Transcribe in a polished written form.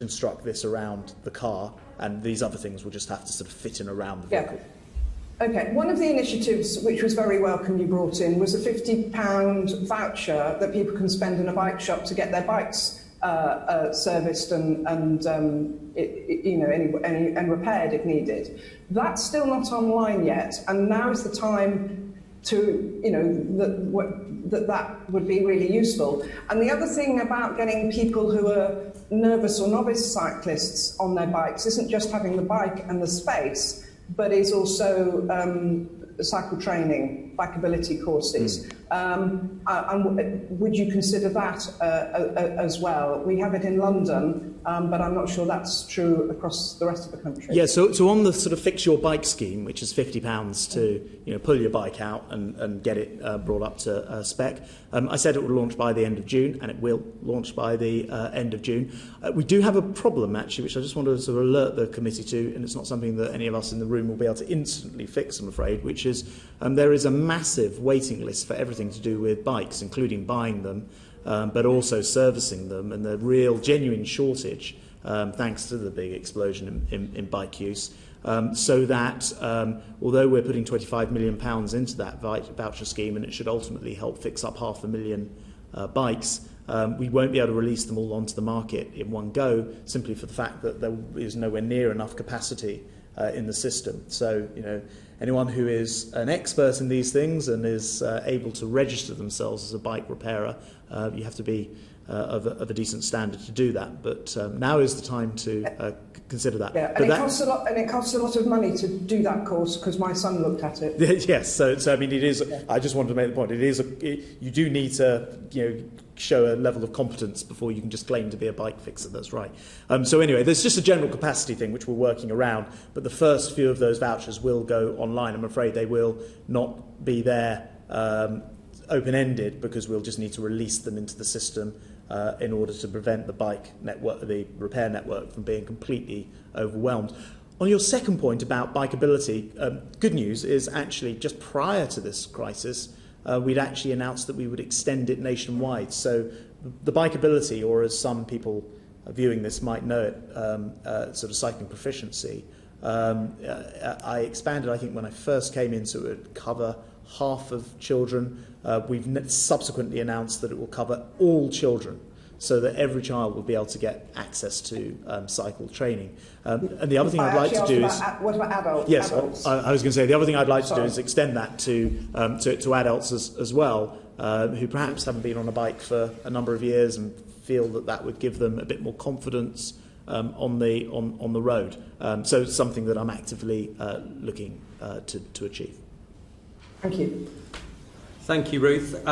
construct this around the car, and these other things will just have to sort of fit in around the vehicle. Yeah. Okay, one of the initiatives which was very welcome you brought in was a £50 voucher that people can spend in a bike shop to get their bikes serviced and repaired if needed. That's still not online yet, and now is the time to, that would be really useful. And the other thing about getting people who are nervous or novice cyclists on their bikes isn't just having the bike and the space, but is also cycle training, bikeability courses. Would you consider that as well? We have it in London, but I'm not sure that's true across the rest of the country. Yeah, so on the sort of Fix Your Bike scheme, which is £50 to pull your bike out and get it brought up to spec, I said it would launch by the end of June, and it will launch by the end of June. We do have a problem, actually, which I just want to sort of alert the committee to, and it's not something that any of us in the room will be able to instantly fix, I'm afraid, which is there is a massive waiting list for everything to do with bikes, including buying them, but also servicing them, and the real genuine shortage, thanks to the big explosion in bike use, so that although we're putting £25 million into that voucher scheme, and it should ultimately help fix up 500,000 bikes, we won't be able to release them all onto the market in one go, simply for the fact that there is nowhere near enough capacity in the system. So, anyone who is an expert in these things and is able to register themselves as a bike repairer, you have to be of a decent standard to do that. But now is the time to consider that. Yeah, and it costs a lot of money to do that course, because my son looked at it. Yes, so I mean, it is. Yeah. I just wanted to make the point. You do need to show a level of competence before you can just claim to be a bike fixer. That's right. So anyway, there's just a general capacity thing which we're working around, but the first few of those vouchers will go online. I'm afraid they will not be there open-ended, because we'll just need to release them into the system in order to prevent the bike network, the repair network, from being completely overwhelmed. On your second point about bikeability, good news is actually just prior to this crisis, we'd actually announced that we would extend it nationwide. So the bikeability, or as some people viewing this might know it, sort of cycling proficiency, I expanded, I think when I first came in, so it would cover half of children. We've subsequently announced that it will cover all children, so that every child will be able to get access to cycle training. And the other thing I'd like to do is... What about adults? Yes, I was going to say, the other thing I'd like to do is extend that to adults as well, who perhaps haven't been on a bike for a number of years and feel that would give them a bit more confidence on the road. So it's something that I'm actively looking to achieve. Thank you. Thank you, Ruth.